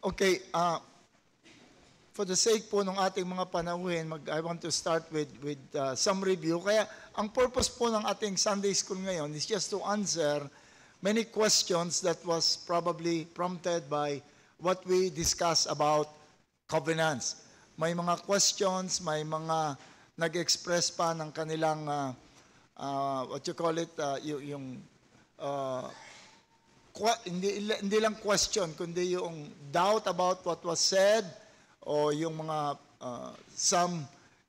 Okay, for the sake po ng ating mga panauhin, I want to start with some review. Kaya ang purpose po ng ating Sunday School ngayon is just to answer many questions that was probably prompted by what we discussed about covenants. May mga questions, may mga nag-express pa ng kanilang, what you call it, hindi lang question, kundi yung doubt about what was said, o yung mga some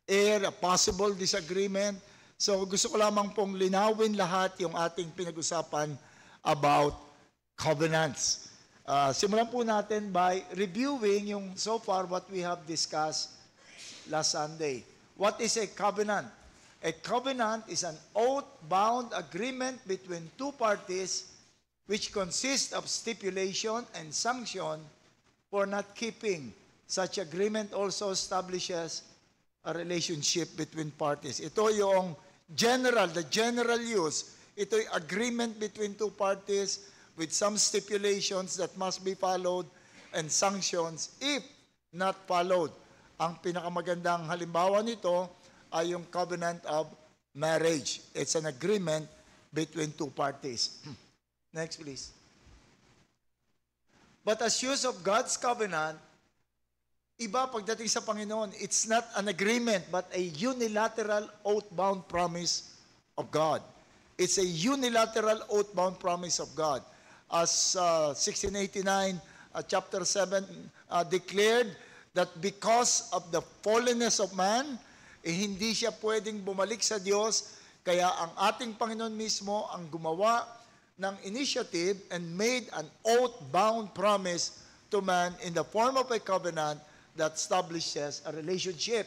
a possible disagreement. So gusto ko lamang pong linawin lahat yung ating pinag-usapan about covenants. Simulan po natin by reviewing yung so far what we have discussed last Sunday. What is a covenant? A covenant is an oath-bound agreement between two parties which consists of stipulation and sanction for not keeping. Such agreement also establishes a relationship between parties. Ito yung the general use. Ito yung agreement between two parties with some stipulations that must be followed and sanctions if not followed. Ang pinakamagandang halimbawa nito ay yung covenant of marriage. It's an agreement between two parties. Next, please. But as use of God's covenant, iba pagdating sa Panginoon, it's not an agreement but a unilateral oath-bound promise of God. It's a unilateral oath-bound promise of God. As 1689, chapter 7, declared that because of the fallenness of man, hindi siya pwedeng bumalik sa Diyos, kaya ang ating Panginoon mismo ang gumawa ng initiative and made an oath-bound promise to man in the form of a covenant that establishes a relationship.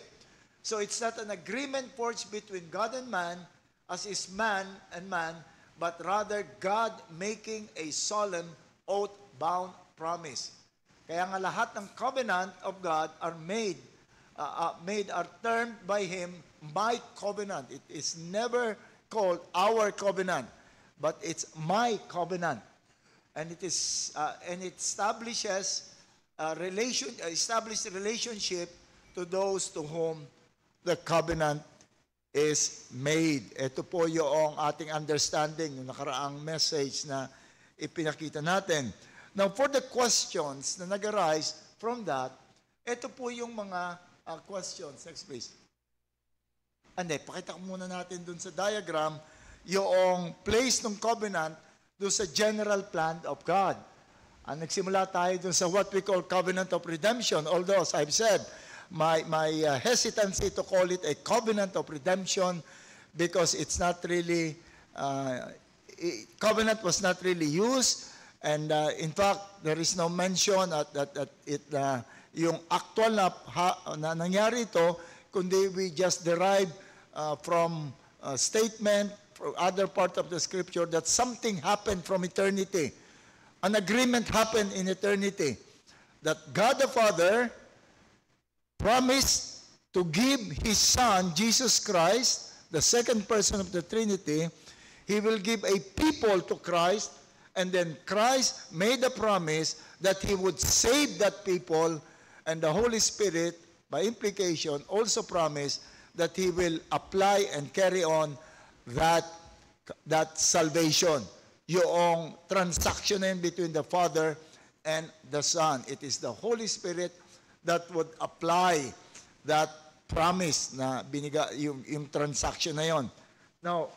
So it's not an agreement forged between God and man, as is man and man, but rather God making a solemn oath-bound promise. Kaya nga lahat ng covenant of God are termed by Him my covenant. It is never called our covenant, but it's my covenant, and it establishes established relationship to those to whom the covenant is made. Ito po yung ating understanding, yung nakaraang message na ipinakita natin. Now, for the questions na nag-arise from that, ito po yung mga questions. Next, please. Pakita ko muna natin dun sa diagram yung place ng covenant dun sa general plan of God. Nagsimula tayo dun sa what we call covenant of redemption. Although, as I've said, my hesitancy to call it a covenant of redemption because it's not really, covenant was not really used. And in fact, there is no mention that yung actual na nangyari ito, kundi we just derive from a statement from other part of the scripture that something happened from eternity. An agreement happened in eternity that God the Father promised to give His Son, Jesus Christ, the second person of the Trinity. He will give a people to Christ, and then Christ made a promise that He would save that people, and the Holy Spirit, by implication, also promised that He will apply and carry on that salvation. Yung transaction between the Father and the Son. It is the Holy Spirit that would apply that promise na yung transaction na yon. Now,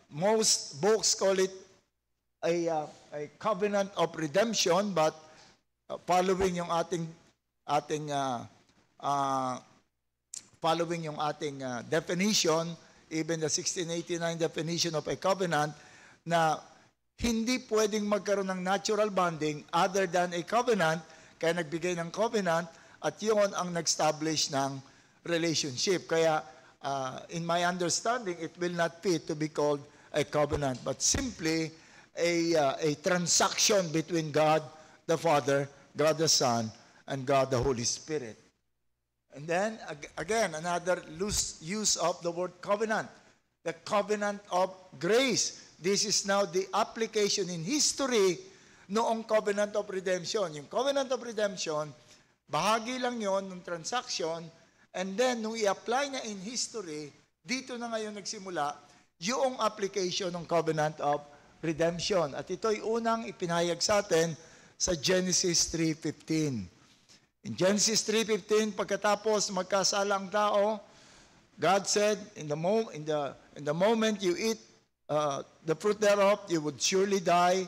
most books call it a covenant of redemption, but following yung ating definition, even the 1689 definition of a covenant, na hindi pwedeng magkaroon ng natural bonding other than a covenant, kaya nagbigay ng covenant, at yun ang nag-establish ng relationship. Kaya, in my understanding, it will not fit to be called a covenant, but simply a transaction between God the Father, God the Son, and God the Holy Spirit. And then, again, another loose use of the word covenant, the covenant of grace. This is now the application in history noong covenant of redemption. Yung covenant of redemption, bahagi lang yon ng transaction, and then nung i-apply na in history, dito na ngayon nagsimula yung application ng covenant of redemption. At ito'y unang ipinahayag sa atin sa Genesis 3:15. In Genesis 3:15, pagkatapos magkasala ang tao, God said, in the moment you eat the fruit thereof, you would surely die.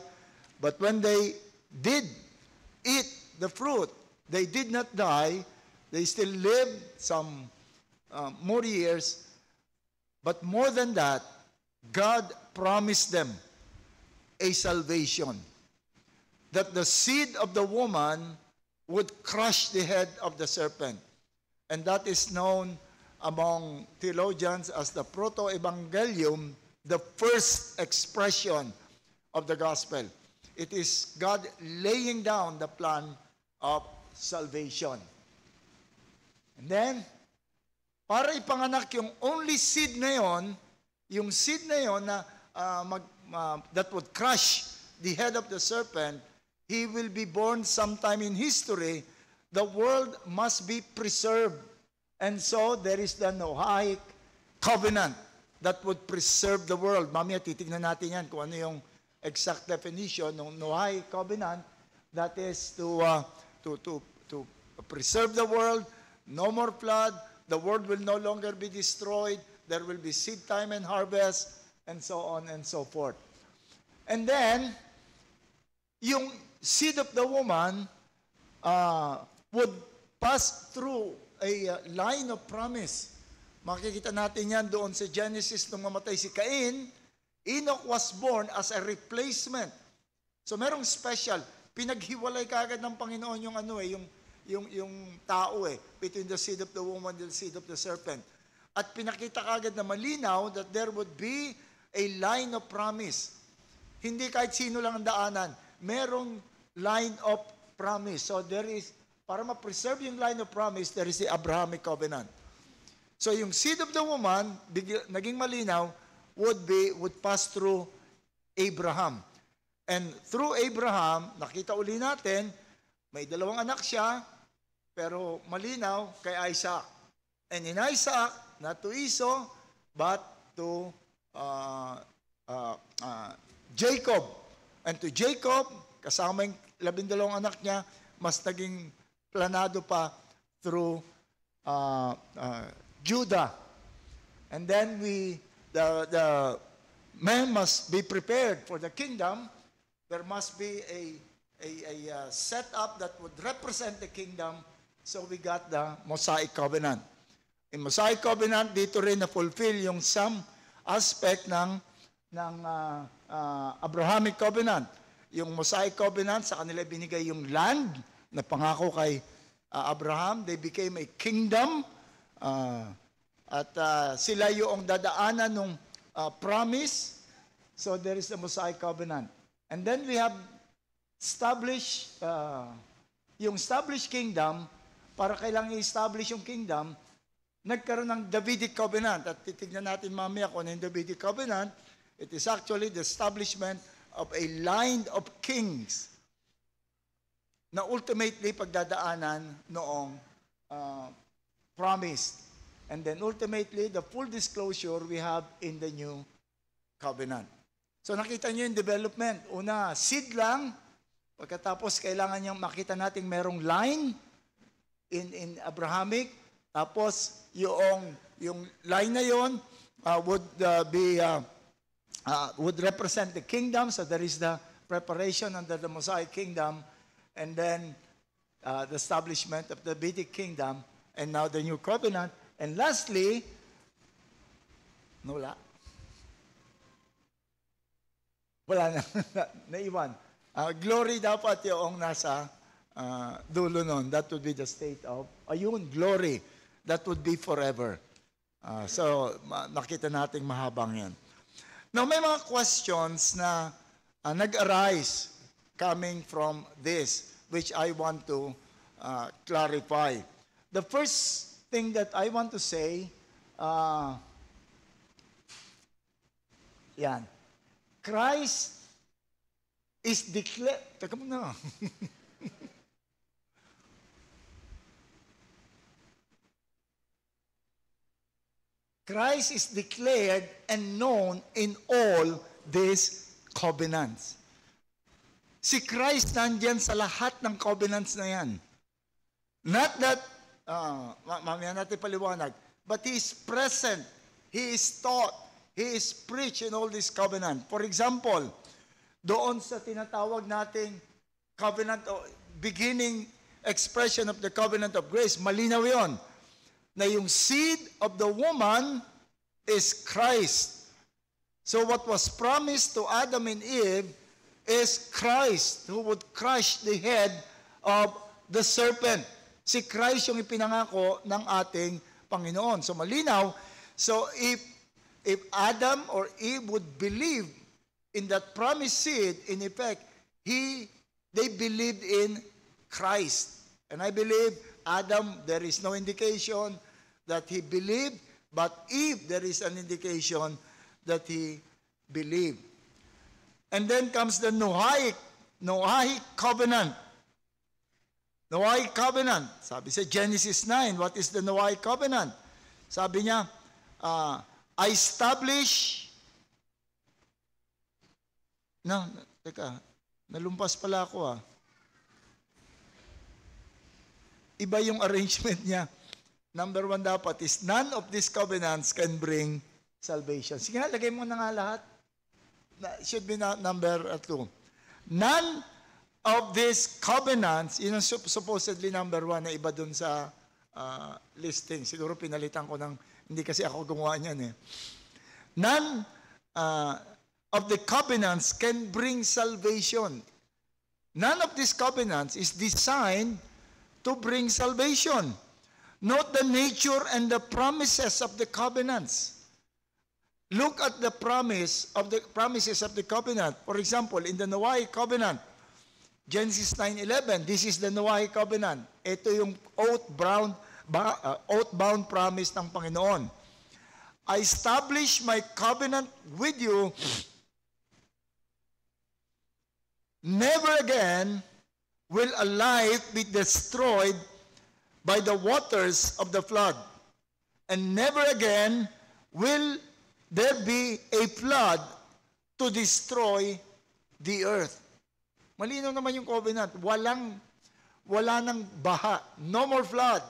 But when they did eat the fruit, they did not die. They still lived some more years. But more than that, God promised them a salvation. That the seed of the woman would crush the head of the serpent. And that is known among theologians as the proto-evangelium, the first expression of the gospel. It is God laying down the plan of salvation. And then, para ipanganak yung only seed na yon, yung seed na yon na that would crush the head of the serpent, he will be born sometime in history. The world must be preserved. And so, there is the Noahic covenant that would preserve the world. Mamaya, titignan natin yan kung ano yung exact definition ng Noahic covenant. That is to preserve the world, no more flood, the world will no longer be destroyed, there will be seed time and harvest, and so on and so forth. And then, yung seed of the woman would pass through a line of promise. Makikita natin yan doon sa Genesis nung mamatay si Cain. Enoch was born as a replacement. So merong special. Pinaghiwalay kaagad ng Panginoon yung tao between the seed of the woman and the seed of the serpent. At pinakita kaagad na malinaw that there would be a line of promise. Hindi kahit sino lang ang daanan. Merong line of promise. So there is, para ma-preserve yung line of promise, there is the Abrahamic covenant. So yung seed of the woman, naging malinaw, would pass through Abraham. And through Abraham, nakita uli natin, may dalawang anak siya, pero malinaw kay Isaac. And in Isaac, not to Esau, but to Jacob. And to Jacob, kasama yung 12 anak niya, mas naging planado pa through Judah. And then the men must be prepared for the kingdom. There must be a setup that would represent the kingdom. So we got the Mosaic covenant. In Mosaic covenant, dito rin na-fulfill yung some aspect ng Abrahamic covenant. Yung Mosaic covenant, sa kanila binigay yung land na pangako kay Abraham. They became a kingdom. At sila yung dadaanan ng promise. So there is the Mosaic covenant. And then we have established, yung established kingdom, para kailangan i-establish yung kingdom, nagkaroon ng Davidic covenant. At titignan natin mamaya kung ano yung Davidic covenant. It is actually the establishment of a line of kings na ultimately pagdadaanan noong promised. And then ultimately, the full disclosure we have in the new covenant. So nakita niyo yung development. Una, seed lang. Pagkatapos, kailangan niyang makita natin merong line in Abrahamic. Tapos, yung line na yon would represent the kingdom. So there is the preparation under the Mosaic kingdom. And then, the establishment of the Davidic kingdom. And now the new covenant. And lastly, wala na, naiwan. Glory dapat yung nasa dulo nun. That would be the state of, glory. That would be forever. So, nakita nating mahabang yan. Now, may mga questions na nag-arise coming from this, which I want to clarify. The first thing that I want to say, Christ is declared. Teka muna. Christ is declared and known in all these covenants. Si Christ nandyan sa lahat ng covenants na yan. Not that, mamaya natin paliwanag, but He is present, He is taught, He is preached in all these covenants. For example, doon sa tinatawag nating covenant, beginning expression of the covenant of grace, malinaw yon na yung seed of the woman is Christ. So what was promised to Adam and Eve is Christ who would crush the head of the serpent. Si Christ yung ipinangako ng ating Panginoon. So malinaw. So if Adam or Eve would believe in that promised seed, in effect, they believed in Christ. And I believe Adam, there is no indication that he believed, but Eve, there is an indication that he believed. And then comes the Noahic covenant. Noahic covenant. Sabi sa Genesis 9, what is the Noahic covenant? Sabi niya, I establish, nalumpas pala ako Iba yung arrangement niya. Number 1 dapat is, none of these covenants can bring salvation. Sige nga, lagay mo na nga lahat. Should be number 2. None of these covenants, yun ang supposedly number 1 na iba dun sa listing. Siguro pinalitan ko ng, hindi kasi ako gumawa niyan None of the covenants can bring salvation. None of these covenants is designed to bring salvation. Note the nature and the promises of the covenants. Look at the promises of the covenant. For example, in the Noahic covenant, Genesis 9:11, this is the Noahic covenant. Ito yung oath-bound promise ng Panginoon. I establish my covenant with you. Never again will a life be destroyed by the waters of the flood. And never again will there be a flood to destroy the earth. Malinaw naman yung covenant. Wala nang baha. No more flood.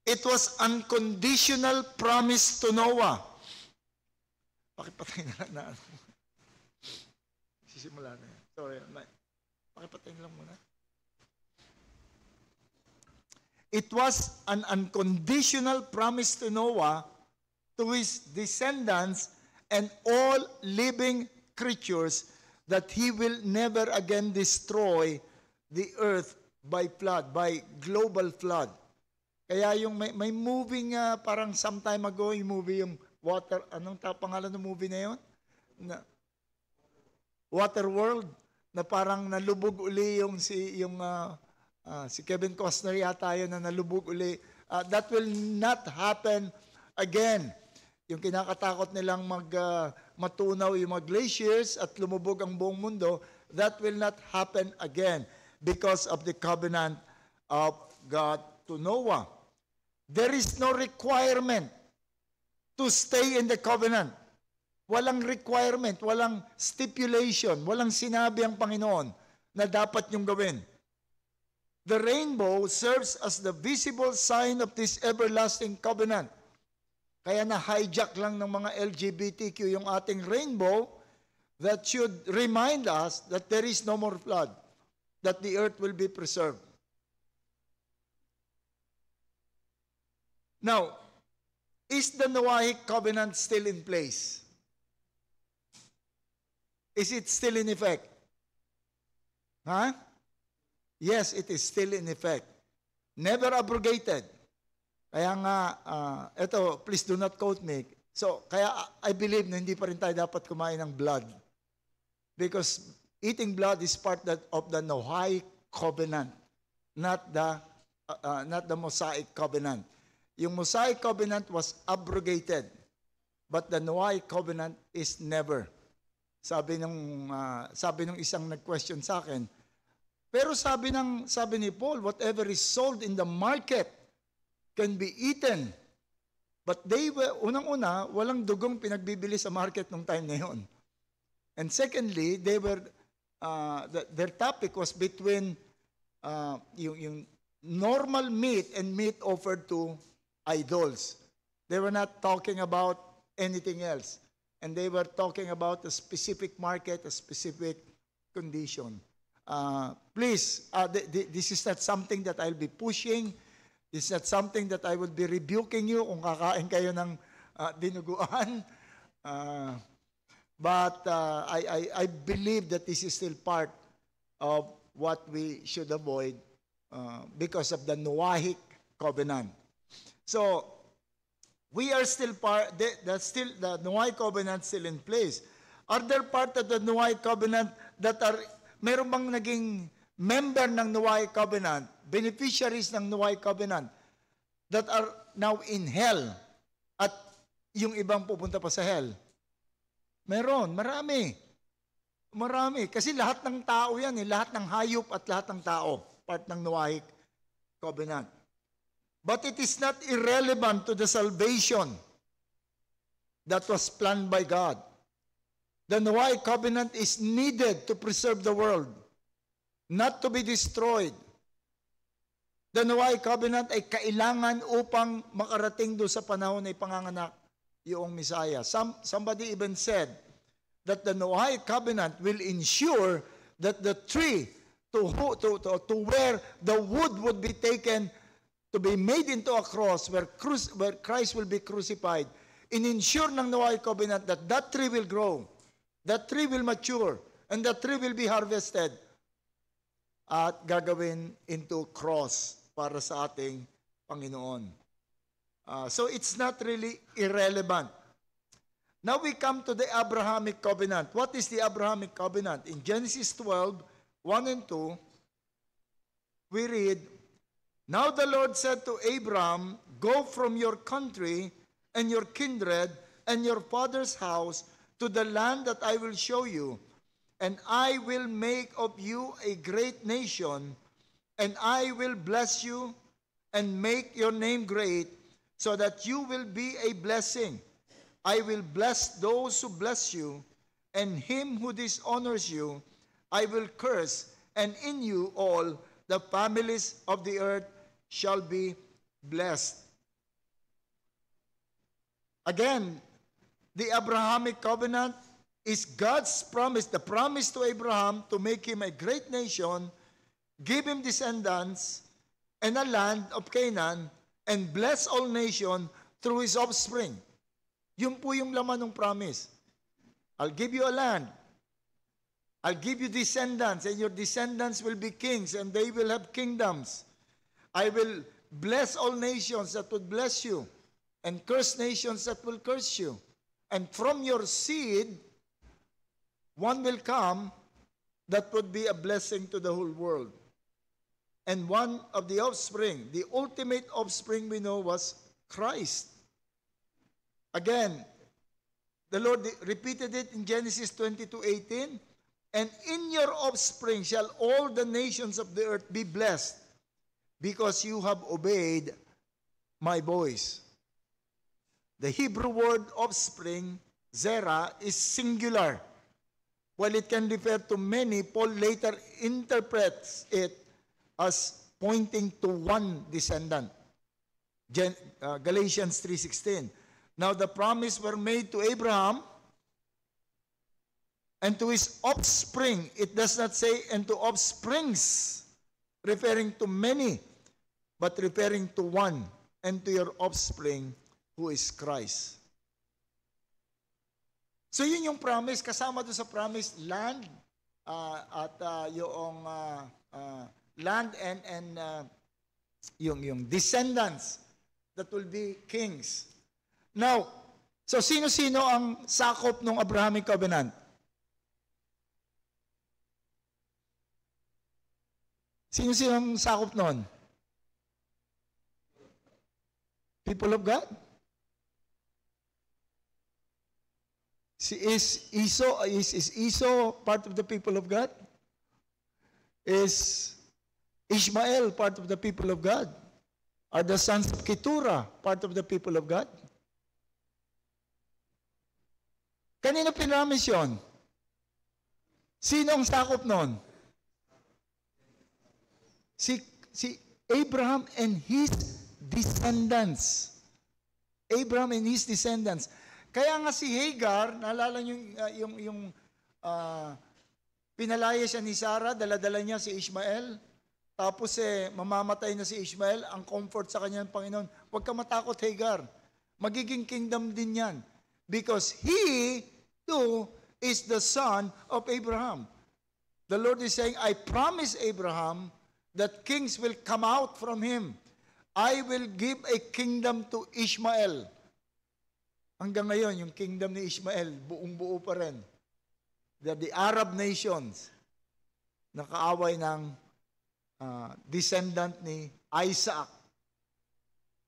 It was unconditional promise to Noah. Pakipatay na lang na. Sisimula na yan. Sorry. Pakipatay na lang muna. It was an unconditional promise to Noah, to his descendants, and all living creatures that he will never again destroy the earth by flood, by global flood. Kaya yung may movie nga, parang sometime ago, yung movie, yung Water, anong pangalan ng movie na yun? Waterworld, na parang nalubog uli yung si Kevin Costner yata yun na nalubog uli. That will not happen again. Yung kinakatakot nilang matunaw yung mga glaciers at lumubog ang buong mundo, that will not happen again because of the covenant of God to Noah. There is no requirement to stay in the covenant. Walang requirement, walang stipulation, walang sinabi ang Panginoon na dapat niyong gawin. The rainbow serves as the visible sign of this everlasting covenant. Kaya na-hijack lang ng mga LGBTQ yung ating rainbow that should remind us that there is no more flood, that the earth will be preserved. Now, is the Noahic covenant still in place? Is it still in effect? Huh? Yes, it is still in effect. Never abrogated. Kaya nga, ito, please do not quote me. So, kaya I believe na hindi pa rin tayo dapat kumain ng blood. Because eating blood is part of the Noahic covenant, not the Mosaic covenant. Yung Mosaic covenant was abrogated, but the Noahic covenant is never. Sabi nung isang nag-question sa akin, pero sabi ni Paul, whatever is sold in the market can be eaten. But they were, unang-una, walang dugong pinagbibili sa market nung time na yun. And secondly, their topic was between yung normal meat and meat offered to idols. They were not talking about anything else. And they were talking about a specific market, a specific condition. Please, this is not something that I'll be pushing. This is not something that I will be rebuking you kung kakain kayo ng dinuguan. But I believe that this is still part of what we should avoid because of the Noahic covenant. So, we are still the Noahic covenant still in place. Are there part of the Noahic covenant that meron bang naging member ng Noahic covenant, beneficiaries ng Noahic covenant that are now in hell at yung ibang pupunta pa sa hell? Meron, marami. Marami. Kasi lahat ng tao yan, lahat ng hayop at lahat ng tao, part ng Noahic covenant. But it is not irrelevant to the salvation that was planned by God. The Noahic covenant is needed to preserve the world, not to be destroyed. The Noahic covenant ay kailangan upang makarating doon sa panahon na ipanganganak yung Messiah. Somebody even said that the Noahic covenant will ensure that the tree to where the wood would be taken to be made into a cross where Christ will be crucified, in-ensure ng Noahic covenant that that tree will grow, that tree will mature, and that tree will be harvested at gagawin into cross para sa ating Panginoon. So it's not really irrelevant. Now we come to the Abrahamic covenant. What is the Abrahamic covenant? In Genesis 12, 1 and 2, we read, "Now the Lord said to Abram, go from your country and your kindred and your father's house to the land that I will show you, and I will make of you a great nation, and I will bless you and make your name great, so that you will be a blessing. I will bless those who bless you, and him who dishonors you I will curse, and in you all the families of the earth shall be blessed." Again, the Abrahamic covenant is God's promise, the promise to Abraham to make him a great nation, give him descendants, and a land of Canaan, and bless all nations through his offspring. Yun po yung laman ng promise. I'll give you a land. I'll give you descendants, and your descendants will be kings, and they will have kingdoms. I will bless all nations that would bless you, and curse nations that will curse you. And from your seed, one will come that would be a blessing to the whole world. And one of the offspring, the ultimate offspring we know was Christ. Again, the Lord repeated it in Genesis 22:18, "And in your offspring shall all the nations of the earth be blessed, because you have obeyed my voice." The Hebrew word offspring, zera, is singular. While it can refer to many, Paul later interprets it as pointing to one descendant. Galatians 3:16. "Now the promise were made to Abraham and to his offspring." It does not say "and to offsprings," referring to many, but referring to one, "and to your offspring, who is Christ." So yun yung promise. Kasama doon sa promise, land, at yung land and yung descendants that will be kings. Now, so sino-sino ang sakop ng Abrahamic covenant? Sino-sino ang sakop nun? People of God? Is Esau part of the people of God? Is Ishmael part of the people of God? Are the sons of Keturah part of the people of God? Kanino pinamis yun? Sino ang sakop nun? Si Abraham and his descendants. Abraham and his descendants. Kaya nga si Hagar, naalala niyo yung pinalaya siya ni Sarah, dala-dala niya si Ishmael, tapos mamamatay na si Ishmael, ang comfort sa kanya ng Panginoon, huwag ka matakot Hagar, magiging kingdom din yan. Because he, too, is the son of Abraham. The Lord is saying, I promise Abraham that kings will come out from him. I will give a kingdom to Ishmael. Hanggang ngayon, yung kingdom ni Ishmael, buong-buo pa rin. The Arab nations, nakaaway ng descendant ni Isaac,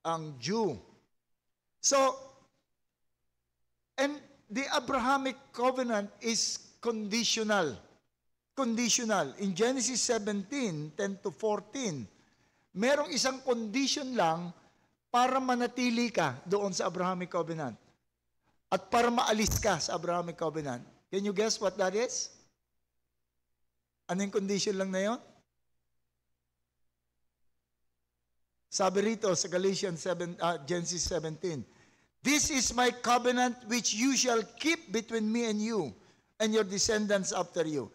ang Jew. So, and the Abrahamic covenant is conditional. Conditional. In Genesis 17, 10 to 14, merong isang condition lang para manatili ka doon sa Abrahamic covenant. At para maalis ka sa Abrahamic covenant. Can you guess what that is? Ano yung condition lang na yun? Sabi rito sa Genesis 17, This is my covenant which you shall keep between me and you and your descendants after you.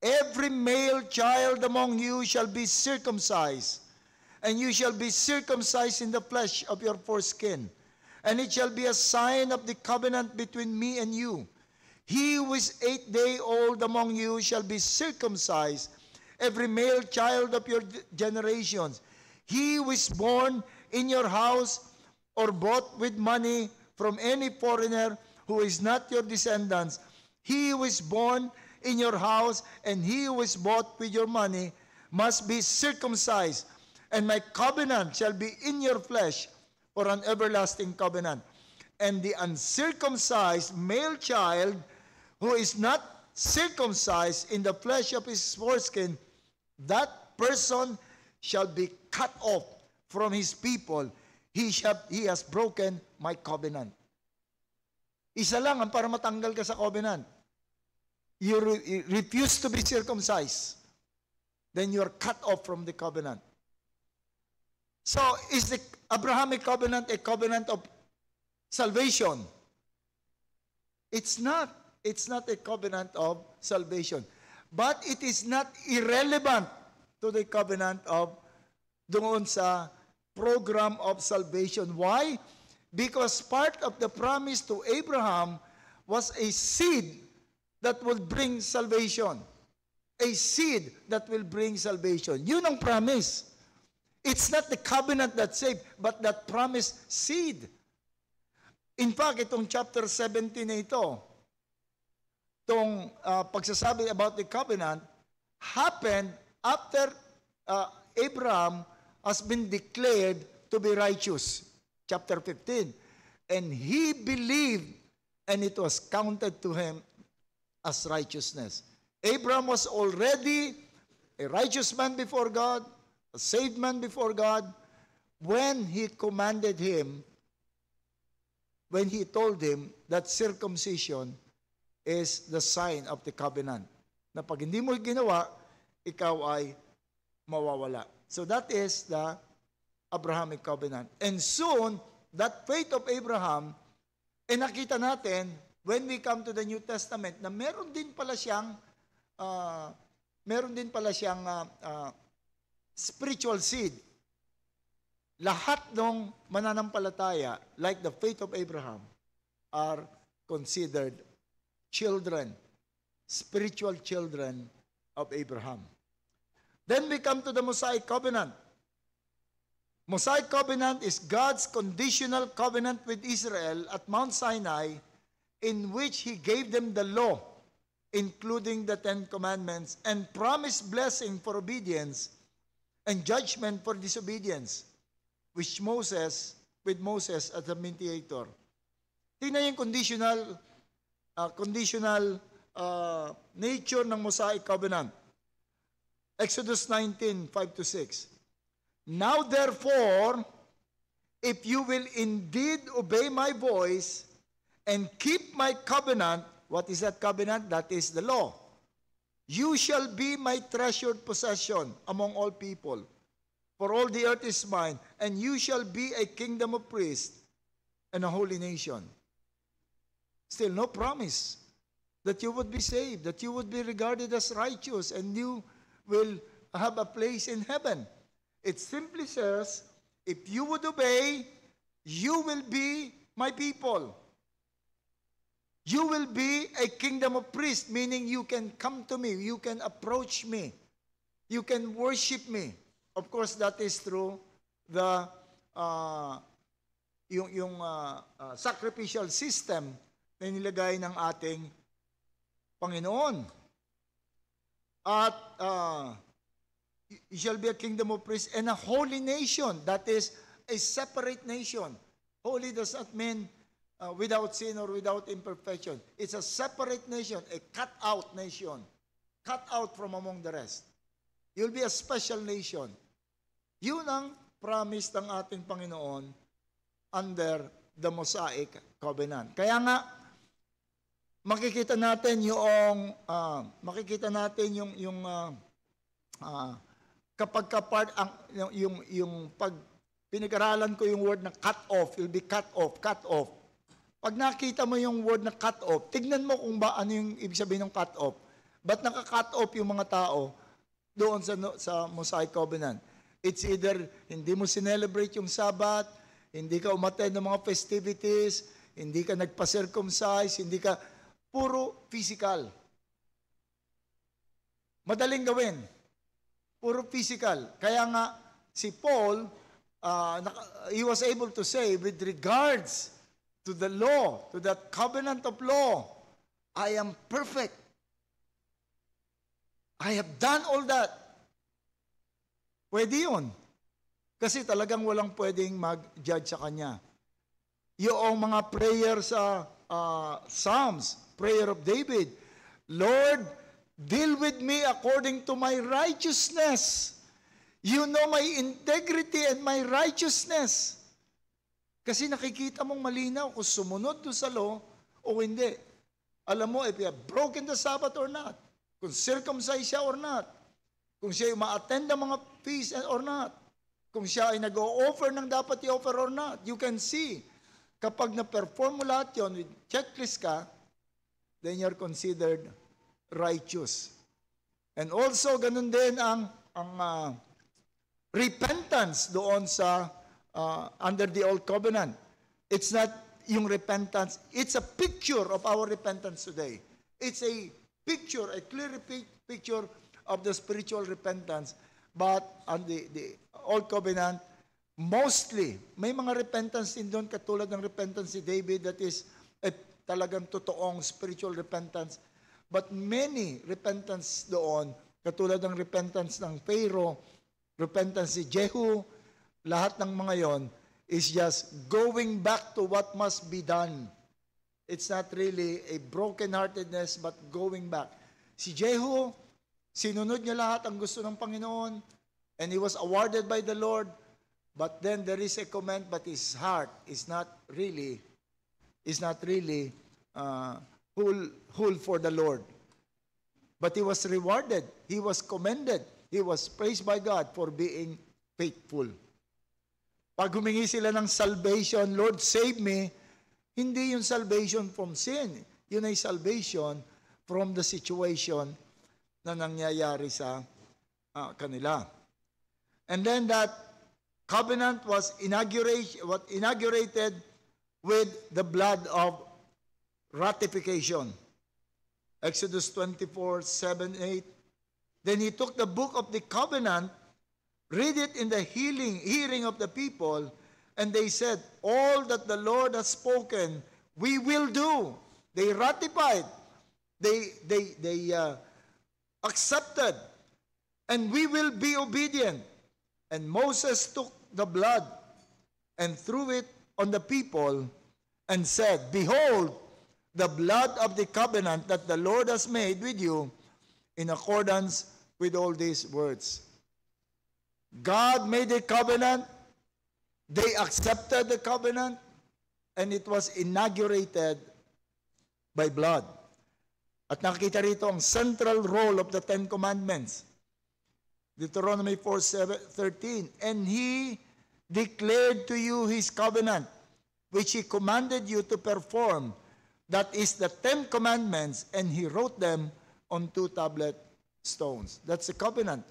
Every male child among you shall be circumcised, and you shall be circumcised in the flesh of your foreskin. And it shall be a sign of the covenant between me and you. He who is 8-day-old among you shall be circumcised, every male child of your generations. He who is born in your house or bought with money from any foreigner who is not your descendants, he who is born in your house and he who is bought with your money must be circumcised, and my covenant shall be in your flesh for an everlasting covenant. And the uncircumcised male child who is not circumcised in the flesh of his foreskin, that person shall be cut off from his people. He has broken my covenant. Isa lang ang para matanggal ka sa covenant. You refuse to be circumcised, then you are cut off from the covenant. So, is the Abrahamic covenant a covenant of salvation? It's not. It's not a covenant of salvation. But it is not irrelevant to the covenant of doon sa program of salvation. Why? Because part of the promise to Abraham was a seed that will bring salvation. A seed that will bring salvation. Yun ang promise. It's not the covenant that saved, but that promised seed. In fact, itong chapter 17 na ito, itong pagsasabi about the covenant, happened after Abraham has been declared to be righteous. Chapter 15. And he believed, and it was counted to him as righteousness. Abraham was already a righteous man before God, a saved man before God, when he commanded him, when he told him that circumcision is the sign of the covenant. Na pag hindi mo ginawa, ikaw ay mawawala. So that is the Abrahamic covenant. And soon, that faith of Abraham, nakita natin, when we come to the New Testament, na meron din pala siyang spiritual seed. Lahat ng mananampalataya, like the faith of Abraham, are considered children, spiritual children of Abraham. Then we come to the Mosaic covenant. Mosaic covenant is God's conditional covenant with Israel at Mount Sinai, in which He gave them the law, including the Ten Commandments, and promised blessing for obedience and judgment for disobedience, with Moses as the mediator. Tingnan yung conditional conditional nature ng Mosaic Covenant. Exodus 19, 5-6. Now therefore, if you will indeed obey my voice and keep my covenant, what is that covenant? That is the law. You shall be my treasured possession among all people. For all the earth is mine, and you shall be a kingdom of priests and a holy nation. Still no promise that you would be saved, that you would be regarded as righteous, and you will have a place in heaven. It simply says, if you would obey, you will be my people. You will be a kingdom of priests, meaning you can come to me, you can approach me, you can worship me. Of course, that is through the sacrificial system na nilagay ng ating Panginoon. At you shall be a kingdom of priests and a holy nation. That is a separate nation. Holy does not mean without sin or without imperfection. It's a separate nation, a cut-out nation. Cut out from among the rest. You'll be a special nation. Yun ang promise ng ating Panginoon under the Mosaic Covenant. Kaya nga, makikita natin yung kapag yung pag pinag-aralan ko yung word na cut off, you'll be cut off. Pag nakita mo yung word na cut off, tignan mo kung ano yung ibig sabihin ng cut off. Ba't naka-cut off yung mga tao doon sa Mosaic Covenant? It's either hindi mo sinelebrate yung Sabbath, hindi ka umattend ng mga festivities, hindi ka nagpa-circumcise, hindi ka puro physical. Madaling gawin. Puro physical. Kaya nga, si Paul, he was able to say, with regards to the law, to that covenant of law, I am perfect. I have done all that. Pwede yun. Kasi talagang walang pwedeng mag-judge sa kanya. Yung mga prayer sa Psalms, prayer of David, Lord, deal with me according to my righteousness. You know my integrity and my righteousness. Kasi nakikita mong malinaw kung sumunod doon sa law o hindi. Alam mo, if you have broken the Sabbath or not, kung circumcised siya or not, kung siya ay ma-attend ng mga feasts or not, kung siya ay nag-o-offer ng dapat i-offer or not, you can see. Kapag na-perform mo lahat yun, with checklist ka, then you're considered righteous. And also, ganun din ang repentance doon sa under the Old Covenant. It's not yung repentance, it's a picture of our repentance today. It's a picture, a clear picture of the spiritual repentance. But on the Old Covenant, mostly, may mga repentance din doon, katulad ng repentance si David, that is talagang totoong spiritual repentance. But many repentance doon, katulad ng repentance ng Pharaoh, repentance si Jehu, lahat ng mga yon is just going back to what must be done. It's not really a brokenheartedness, but going back. Si Jehu, sinunod niya lahat ang gusto ng Panginoon, and he was awarded by the Lord, but then there is a comment, but his heart is not really whole for the Lord. But he was rewarded, he was commended, he was praised by God for being faithful. Pag humingi sila ng salvation, Lord, save me, hindi yung salvation from sin. Yun ay salvation from the situation na nangyayari sa kanila. And then that covenant was inaugurated with the blood of ratification. Exodus 24, 7, 8. Then he took the book of the covenant, read it in the hearing of the people, and they said, all that the Lord has spoken, we will do. They ratified. They accepted. And we will be obedient. And Moses took the blood and threw it on the people and said, behold, the blood of the covenant that the Lord has made with you in accordance with all these words. God made a covenant, they accepted the covenant, and it was inaugurated by blood. At nakikita rito ang central role of the Ten Commandments. Deuteronomy 4:13, and He declared to you His covenant, which He commanded you to perform. That is the 10 commandments, and He wrote them on 2 tablet stones. That's the covenant.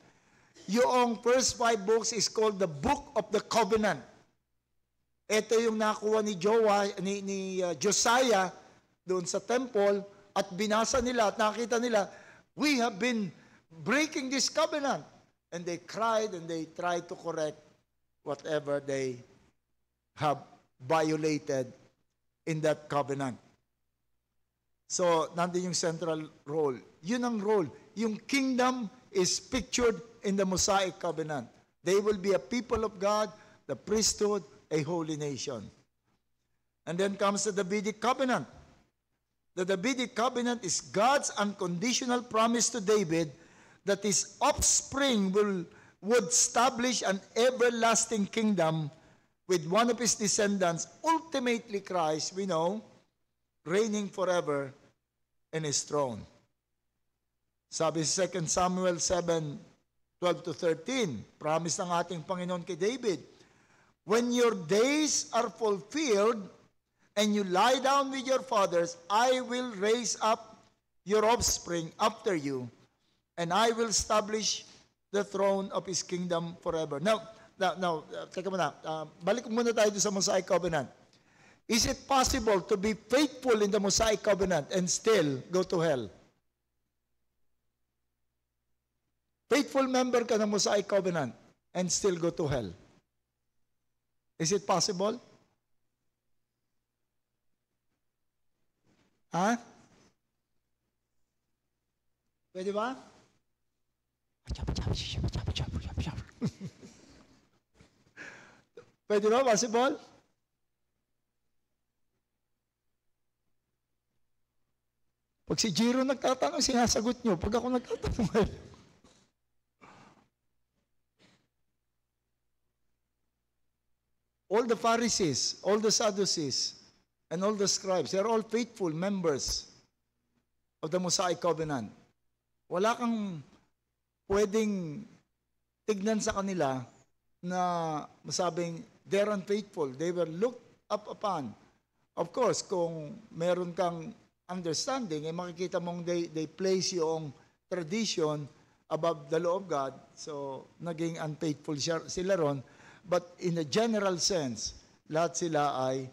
Yung first 5 books is called the Book of the Covenant. Ito yung nakuha ni Josiah doon sa temple at binasa nila at nakita nila, we have been breaking this covenant. And they cried and they tried to correct whatever they have violated in that covenant. So, nandun yung central role. Yun ang role. Yung kingdom is pictured in the Mosaic covenant. They will be a people of God, the priesthood, a holy nation. And then comes the Davidic covenant. The Davidic covenant is God's unconditional promise to David that his offspring would establish an everlasting kingdom with one of his descendants, ultimately Christ, we know, reigning forever in his throne. Sabi sa 2 Samuel 7:12-13, promise ng ating Panginoon kay David, when your days are fulfilled and you lie down with your fathers, I will raise up your offspring after you, and I will establish the throne of His kingdom forever. Now, teka muna. Balik muna tayo sa Mosaic Covenant. Is it possible to be faithful in the Mosaic Covenant and still go to hell? Faithful member ka ng Mosaic Covenant and still go to hell. Is it possible? Ha? Pwede ba? Pwede ba? Possible? Pag si Jiro nagtatanong, sinasagot nyo. Pag ako nagtatanong, all the Pharisees, all the Sadducees, and all the scribes, they're all faithful members of the Mosaic Covenant. Wala kang pwedeng tignan sa kanila na masabing they're unfaithful. They were looked up upon. Of course, kung meron kang understanding, makikita mong they place yung tradition above the law of God. So, naging unfaithful sila ron. But in a general sense, lahat sila ay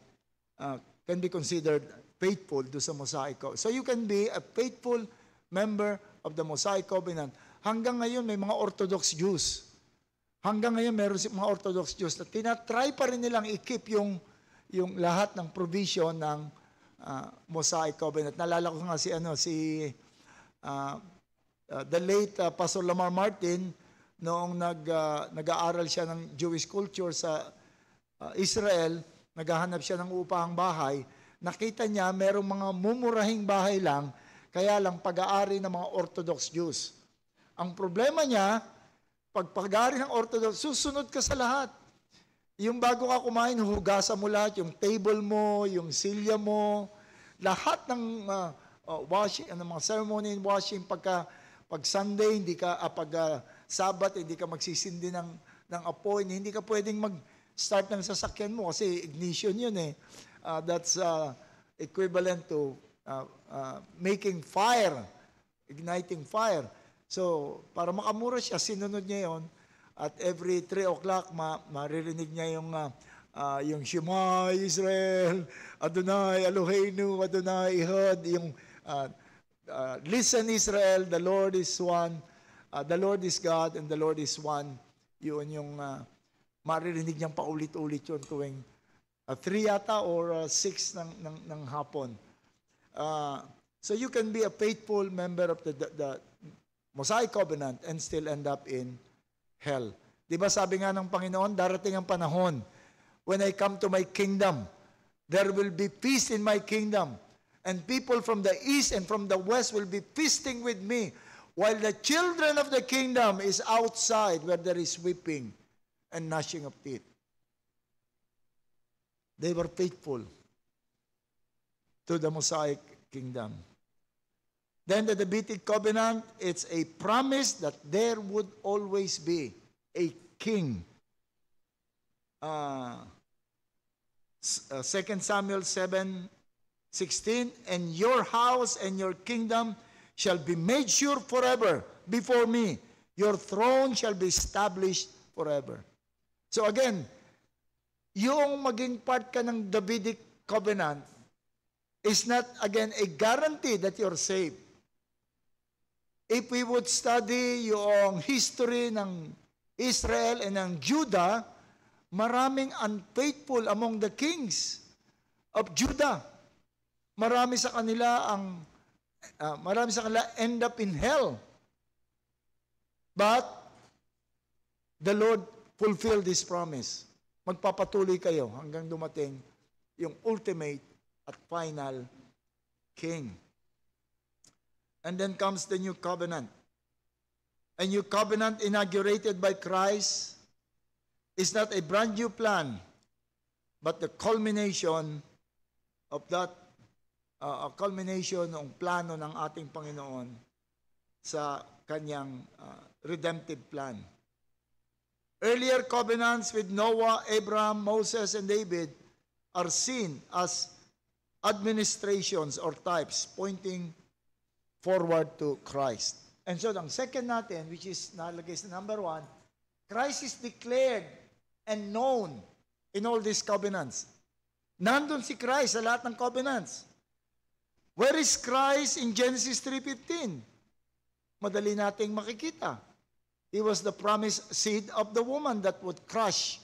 can be considered faithful do sa Mosaic Covenant. So you can be a faithful member of the Mosaic Covenant. Hanggang ngayon, may mga Orthodox Jews. Hanggang ngayon, meron mga Orthodox Jews na tinatry pa rin nilang i-keep yung lahat ng provision ng Mosaic Covenant. Nalala ko nga the late Pastor Lamar Martin, noong nag-aaral siya ng Jewish culture sa Israel, naghahanap siya ng upahang bahay, nakita niya merong mga mumurahing bahay lang, kaya lang pag-aari ng mga Orthodox Jews. Ang problema niya, pag pag-aari ng Orthodox, susunod ka sa lahat. Yung bago ka kumain, hugasan mo lahat, yung table mo, yung silya mo, lahat ng washing, mga ceremony and washing, pag Sunday, hindi ka, Sabat, hindi ka magsisindi ng apoy, hindi ka pwedeng mag-start ng sasakyan mo kasi ignition yun eh. That's equivalent to making fire, igniting fire. So, para makamura siya, sinunod niya yun. At every 3 o'clock, maririnig niya yung Shema Israel, Adonai Eloheinu, Adonai Ehad, yung listen Israel, the Lord is one. The Lord is God and the Lord is one. Yun yung maririnig niyang paulit-ulit yun tuwing 3 yata or 6 ng hapon. So you can be a faithful member of the Mosaic Covenant and still end up in hell. Di ba sabi nga ng Panginoon, darating ang panahon, when I come to my kingdom, there will be peace in my kingdom. and people from the east and from the west will be feasting with me, while the children of the kingdom is outside where there is weeping and gnashing of teeth. They were faithful to the Mosaic kingdom. Then the Davidic covenant, it's a promise that there would always be a king. 2 Samuel 7:16, and your house and your kingdom shall be made sure forever before me. Your throne shall be established forever. So again, yung maging part ka ng Davidic covenant is not, again, a guarantee that you're saved. If we would study yung history ng Israel and ng Judah, maraming unfaithful among the kings of Judah. Marami sa kanila end up in hell. But the Lord fulfilled this promise. Magpapatuloy kayo hanggang dumating yung ultimate at final king. And then comes the new covenant. A new covenant inaugurated by Christ is not a brand new plan, but the culmination of that, culmination ng plano ng ating Panginoon sa kanyang redemptive plan. Earlier covenants with Noah, Abraham, Moses, and David are seen as administrations or types pointing forward to Christ. And so, ang second natin, which is nalagay sa number 1, Christ is declared and known in all these covenants. Nandun si Christ sa lahat ng covenants. Where is Christ in Genesis 3:15? Madali nating makikita. He was the promised seed of the woman that would crush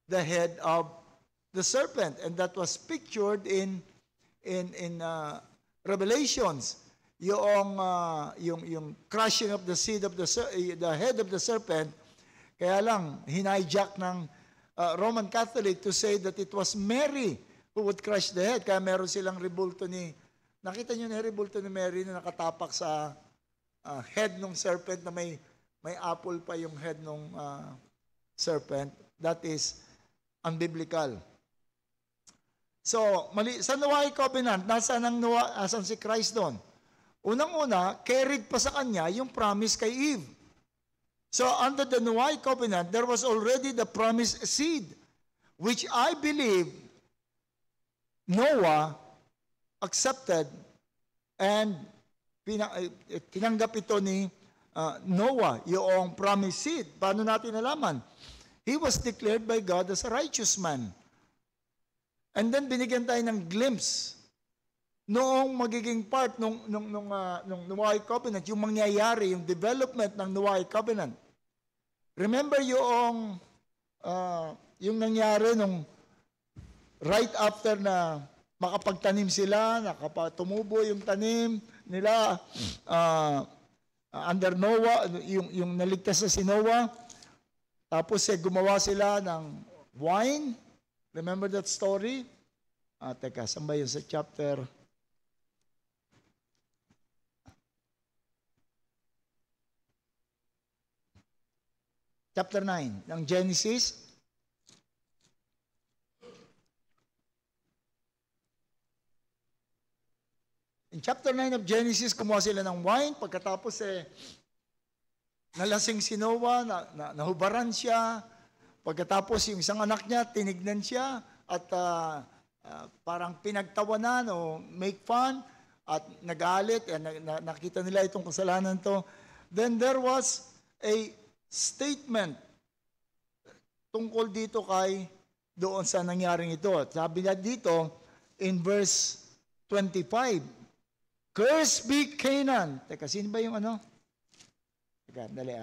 the head of the serpent. And that was pictured in Revelations. Yung crushing of the seed of the head of the serpent, kaya lang hinijack ng Roman Catholic to say that it was Mary who would crush the head. Kaya meron silang rebulto nakita nyo na rebulto ni Mary na nakatapak sa head ng serpent na may apple pa yung head ng serpent. That is unbiblical. So, sa Noahic covenant, nasaan si Christ doon? Unang-una, carried pa sa kanya yung promise kay Eve. So, under the Noahic covenant, there was already the promised seed, which I believe Noah accepted and tinanggap ito ni Noah, yung promised seed. Paano natin nalaman? He was declared by God as a righteous man. And then binigyan tayo ng glimpse noong magiging part nung Noahic covenant, yung mangyayari, yung development ng Noahic covenant. Remember yung nangyari nung right after na makapagtanim sila, tumubo yung tanim nila under Noah, yung naligtas na si Noah, tapos gumawa sila ng wine. Remember that story? Teka, saan ba yun sa chapter? Chapter 9 ng Genesis. In chapter 9 of Genesis, kumuha sila ng wine. Pagkatapos nalasing si Noah, nahubaran siya. Pagkatapos yung isang anak niya, tinignan siya at parang pinagtawanan o make fun at nagalit. Nakita nila itong kasalanan to. Then there was a statement tungkol dito doon sa nangyaring ito. Sabi na dito in verse 25, "Cursed be Canaan." Teka, sino ba yung ano? Teka, dali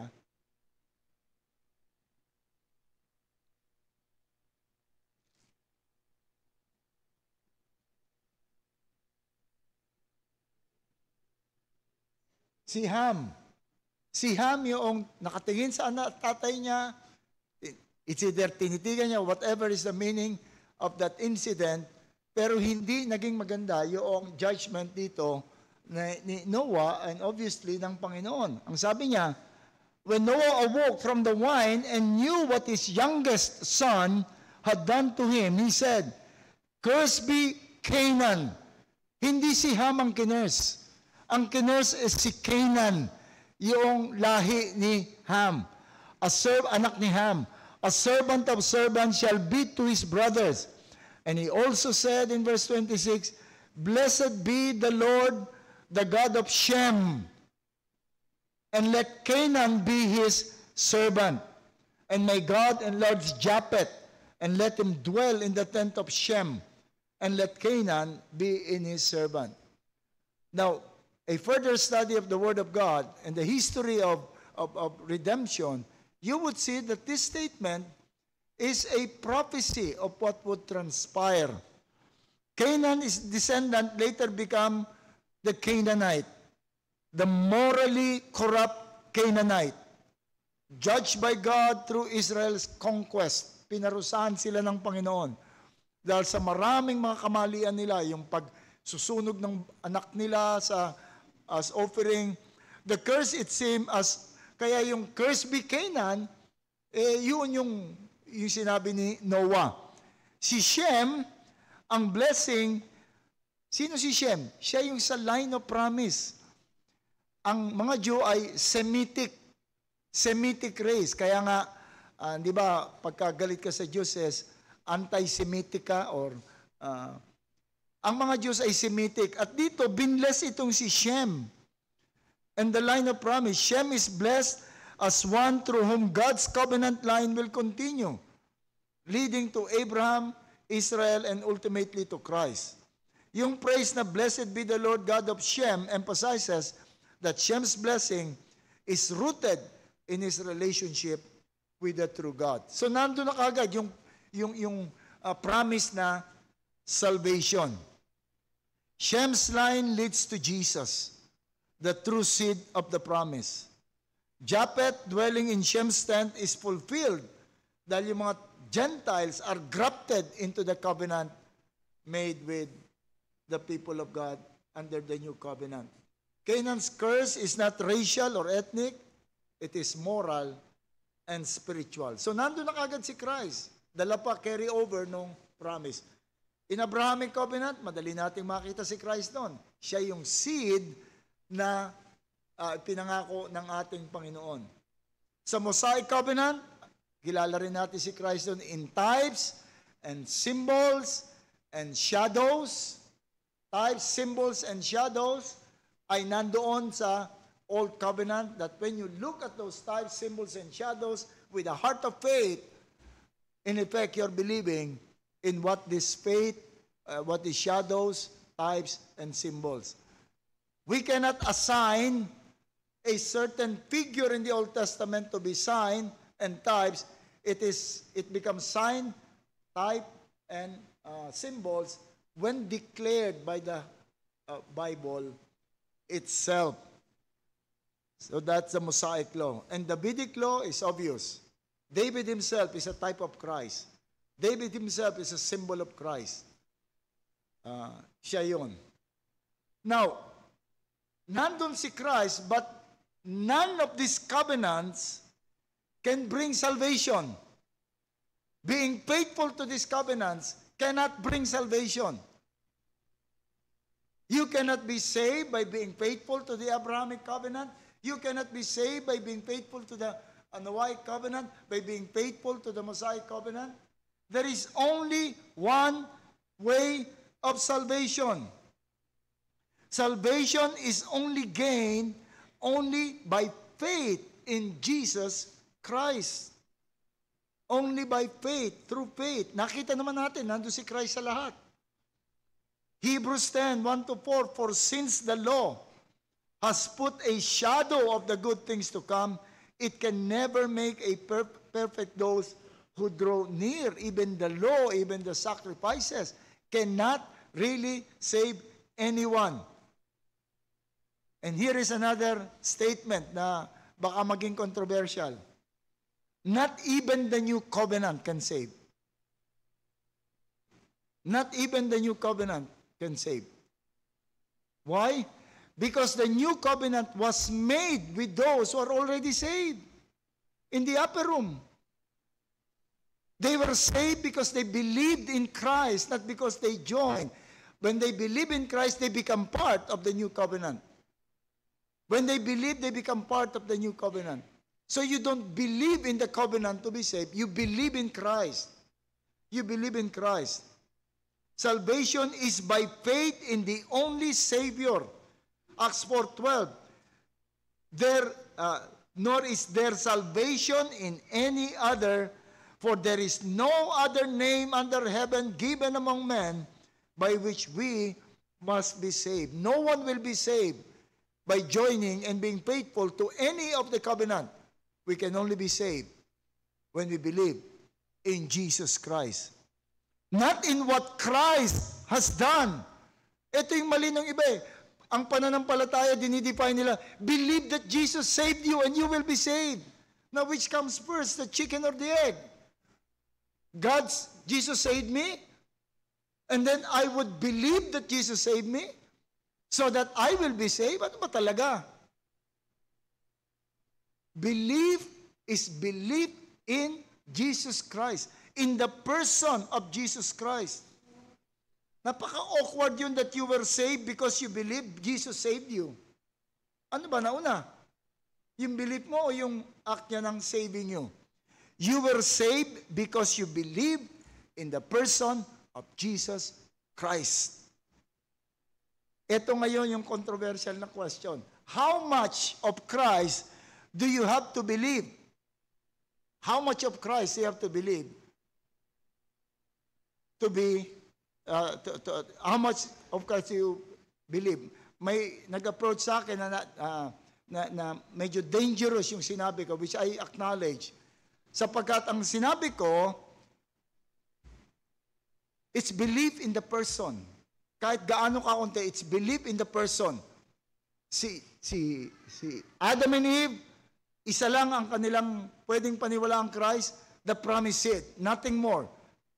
Si Ham. Si Ham yung nakatingin sa tatay niya, it's either tinitigan niya, whatever is the meaning of that incident, Pero hindi naging maganda yung judgment dito ni Noah and obviously ng Panginoon. Ang sabi niya, when Noah awoke from the wine and knew what his youngest son had done to him, he said, "Cursed be Canaan." Hindi si Ham ang kinurse. Ang kinurse is si Canaan, yung lahi ni Ham. Anak ni Ham. A servant of servants shall be to his brothers. And he also said in verse 26, "Blessed be the Lord, the God of Shem, and let Canaan be his servant. And may God enlarge Japheth, and let him dwell in the tent of Shem, and let Canaan be in his servant." Now, a further study of the Word of God and the history of redemption, you would see that this statement is a prophecy of what would transpire. Canaan's descendant later become the Canaanite, the morally corrupt Canaanite, judged by God through Israel's conquest. Pinarusahan sila ng Panginoon dahil sa maraming mga kamalian nila, yung pagsusunog ng anak nila as offering. The curse, it seemed, kaya yung curse be Canaan, yun yung sinabi ni Noah. Si Shem, ang blessing, sino si Shem? Siya yung sa line of promise. Ang mga Jew ay Semitic race. Kaya nga, di ba, pagkagalit ka sa Diyos is anti-Semitic ka or ang mga Jews ay Semitic. At dito, binless itong si Shem. And the line of promise, Shem is blessed as one through whom God's covenant line will continue, leading to Abraham, Israel, and ultimately to Christ. Yung praise na blessed be the Lord God of Shem emphasizes that Shem's blessing is rooted in his relationship with the true God. So nandun na kagad yung promise na salvation. Shem's line leads to Jesus, the true seed of the promise. Japheth dwelling in Shem's tent is fulfilled dahil yung mga Gentiles are grafted into the covenant made with the people of God under the new covenant. Canaan's curse is not racial or ethnic, it is moral and spiritual. So nandun na kagad si Christ. Dala pa carry over nung promise. In Abrahamic covenant, madali nating makita si Christ noon. Siya yung seed na pinangako ng ating Panginoon. Sa Mosaic covenant, kilala rin natin si Christ doon in types and symbols and shadows. Types, symbols, and shadows ay nandoon sa Old Covenant, that when you look at those types, symbols, and shadows with a heart of faith, in effect, you're believing in what this faith, what these shadows, types, and symbols. We cannot assign a certain figure in the Old Testament to be sign and types. It becomes sign, type, and symbols when declared by the Bible itself. So that's the Mosaic law. And the Davidic law is obvious. David himself is a type of Christ. David himself is a symbol of Christ. Siya yun. Now, nandun si Christ, but none of these covenants can bring salvation. Being faithful to these covenants cannot bring salvation. You cannot be saved by being faithful to the Abrahamic covenant. You cannot be saved by being faithful to the Noahic covenant, by being faithful to the Mosaic covenant. There is only one way of salvation. Salvation is only gained only by faith in Jesus Christ. Only by faith, through faith. Nakita naman natin, nandun si Christ sa lahat. Hebrews 10, 1-4, "For since the law has put a shadow of the good things to come, it can never make a perfect those who draw near." Even the law, even the sacrifices, cannot really save anyone. And here is another statement na baka maging controversial. Not even the new covenant can save. Not even the new covenant can save. Why? Because the new covenant was made with those who are already saved in the upper room. They were saved because they believed in Christ, not because they joined. When they believe in Christ, they become part of the new covenant. When they believe, they become part of the new covenant. So you don't believe in the covenant to be saved. You believe in Christ. You believe in Christ. Salvation is by faith in the only Savior. Acts 4:12. Nor is there salvation in any other, for there is no other name under heaven given among men by which we must be saved. No one will be saved by joining and being faithful to any of the covenant. We can only be saved when we believe in Jesus Christ. Not in what Christ has done. Ito yung mali ng iba eh. Ang pananampalataya, dinidefine nila, believe that Jesus saved you and you will be saved. Now, which comes first, the chicken or the egg? Jesus saved me, and then I would believe that Jesus saved me so that I will be saved. Ano ba talaga? Belief is belief in Jesus Christ, in the person of Jesus Christ. Napaka-awkward yun that you were saved because you believe Jesus saved you. Ano ba nauna? Yung belief mo o yung act niya ng saving you? You were saved because you believe in the person of Jesus Christ. Ito ngayon yung controversial na question. How much of Christ do you have to believe? How much of Christ do you have to believe to be how much of Christ you believe? May nag-approach sa akin na medyo dangerous yung sinabi ko, which I acknowledge. Sapagkat ang sinabi ko, it's belief in the person. Kahit gaano kaunti, it's belief in the person. Si Adam and Eve, isa lang ang kanilang pwedeng paniwalaan Christ, the promised seed, nothing more.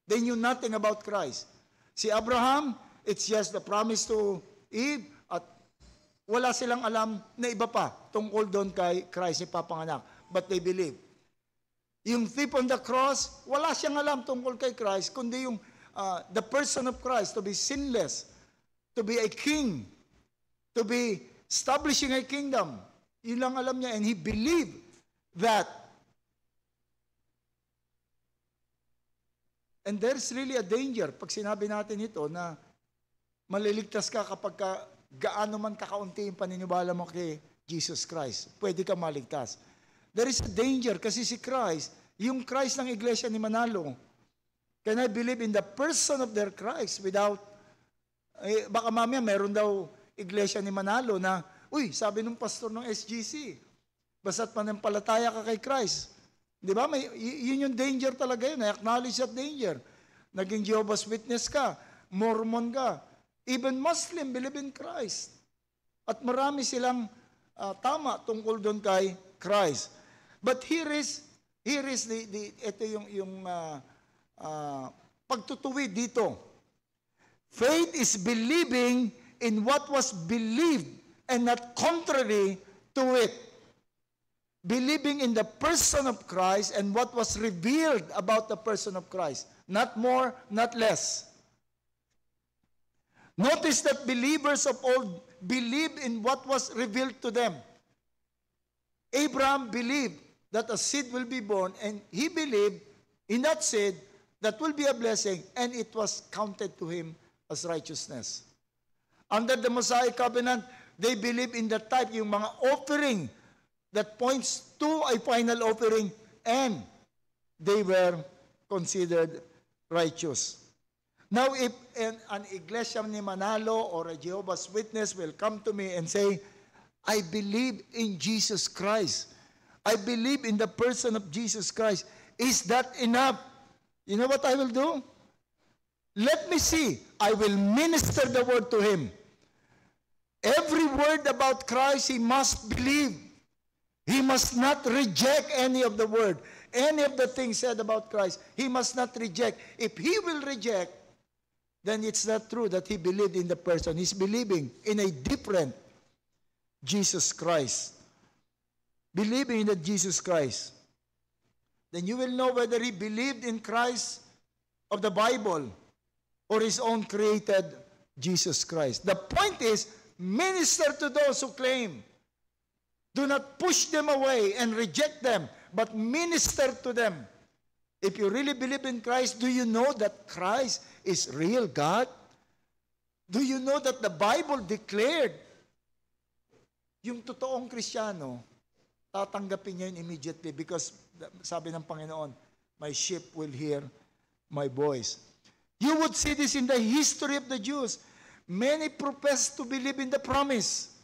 They knew nothing about Christ. Si Abraham, it's just the promise to Eve at wala silang alam na iba pa tungkol doon kay Christ, ipapanganak. But they believe. Yung thief on the cross, wala siyang alam tungkol kay Christ, kundi yung the person of Christ, to be sinless, to be a king, to be establishing a kingdom. Yun lang alam niya, and he believed that. And there's really a danger pag sinabi natin ito na maliligtas ka kapag gaano man kakaunti yung paniniwala mo kay Jesus Christ. Pwede ka maligtas. There is a danger kasi si Christ, yung Christ ng Iglesia ni Manalo, can I believe in the person of their Christ without, baka mamaya meron daw Iglesia ni Manalo na, uy, sabi nung pastor ng SGC, basta't manampalataya ka kay Christ. Di ba? Yun yung danger talaga yun. I acknowledge that danger. Naging Jehovah's Witness ka, Mormon ka, even Muslim believe in Christ. At marami silang tama tungkol doon kay Christ. But here is ito yung pagtutuwid dito. Faith is believing in what was believed and not contrary to it. Believing in the person of Christ and what was revealed about the person of Christ. Not more, not less. Notice that believers of old believed in what was revealed to them. Abraham believed that a seed will be born, and he believed in that seed that will be a blessing, and it was counted to him as righteousness. Under the Mosaic covenant, they believed in the type, yung mga offering that points to a final offering, and they were considered righteous. Now, if an Iglesia ni Manalo or a Jehovah's Witness will come to me and say, I believe in Jesus Christ. I believe in the person of Jesus Christ. Is that enough? You know what I will do? Let me see. I will minister the word to him. Every word about Christ, he must believe. He must not reject any of the word. Any of the things said about Christ, he must not reject. If he will reject, then it's not true that he believed in the person. He's believing in a different Jesus Christ. Believing in the Jesus Christ. Then you will know whether he believed in Christ of the Bible or his own created Jesus Christ. The point is, minister to those who claim. Do not push them away and reject them, but minister to them. If you really believe in Christ, do you know that Christ is real God? Do you know that the Bible declared yung totoong Kristiyano, tatanggapin niya yun immediately because sabi ng Panginoon, my sheep will hear my voice. You would see this in the history of the Jews. Many profess to believe in the promise.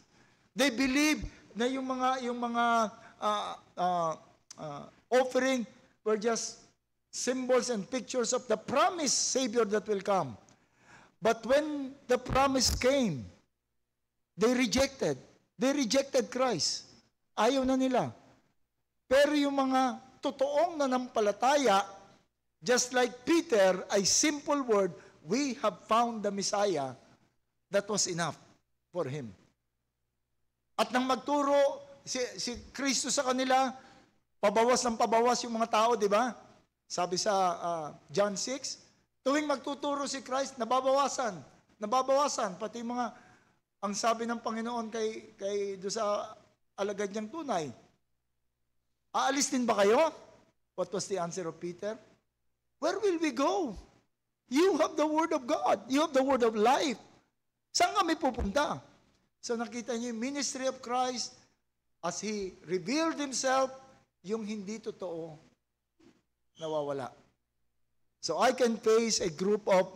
They believe na yung mga offering were just symbols and pictures of the promised Savior that will come. But when the promise came, they rejected. They rejected Christ. Ayaw na nila. Pero yung mga totoong nanampalataya, just like Peter, a simple word, we have found the Messiah, that was enough for him. At nang magturo si Kristo sa kanila, pabawas ng pabawas yung mga tao, di ba? Sabi sa John 6, tuwing magtuturo si Christ, nababawasan. Nababawasan. Pati mga, ang sabi ng Panginoon kay do sa alagad niyang tunay, aalis din ba kayo? What was the answer of Peter? Where will we go? You have the Word of God. You have the Word of life. Saan kami pupunta? So nakita niyo yung ministry of Christ as He revealed Himself, yung hindi totoo, nawawala. So I can face a group of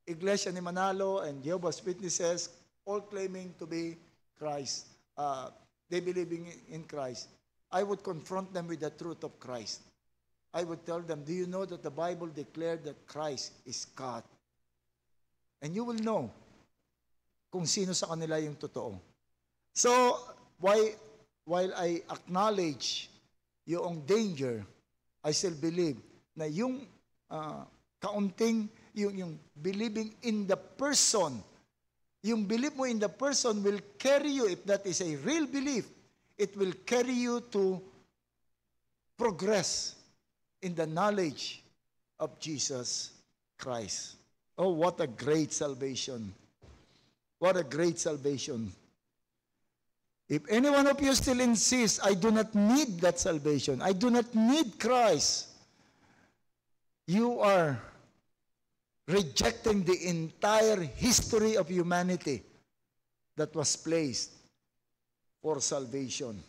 Iglesia ni Manalo and Jehovah's Witnesses all claiming to be Christ. They believing in Christ. I would confront them with the truth of Christ. I would tell them, do you know that the Bible declared that Christ is God? And you will know kung sino sa kanila yung totoo. So, while I acknowledge yung danger, I still believe na yung kaunting, yung believing in the person, yung belief mo in the person will carry you, if that is a real belief, it will carry you to progress in the knowledge of Jesus Christ. Oh, what a great salvation. What a great salvation. If any one of you still insists, I do not need that salvation, I do not need Christ, you are rejecting the entire history of humanity that was placed for salvation.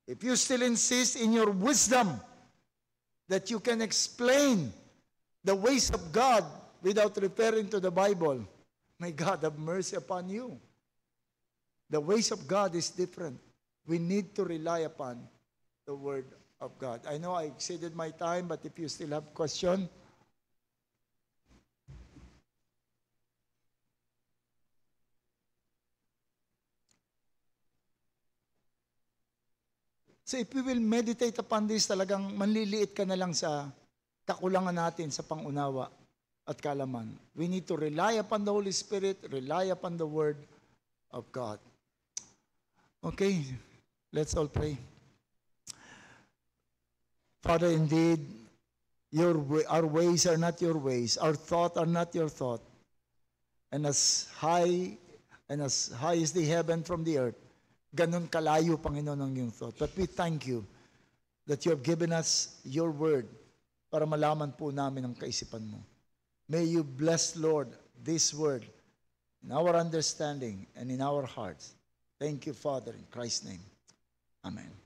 If you still insist in your wisdom that you can explain the ways of God without referring to the Bible, may God have mercy upon you. The ways of God is different. We need to rely upon the Word of God. I know I exceeded my time, but if you still have question. So if we will meditate upon this, talagang manliliit ka na lang sa kakulangan natin sa pangunawa at kalaman. We need to rely upon the Holy Spirit, rely upon the Word of God. Okay, let's all pray. Father, indeed, our ways are not your ways. Our thoughts are not your thought. And as high is the heaven from the earth, ganun kalayo, Panginoon, ang iyong thought. But we thank you that you have given us your word para malaman po namin ang kaisipan mo. May you bless, Lord, this word in our understanding and in our hearts. Thank you, Father, in Christ's name. Amen.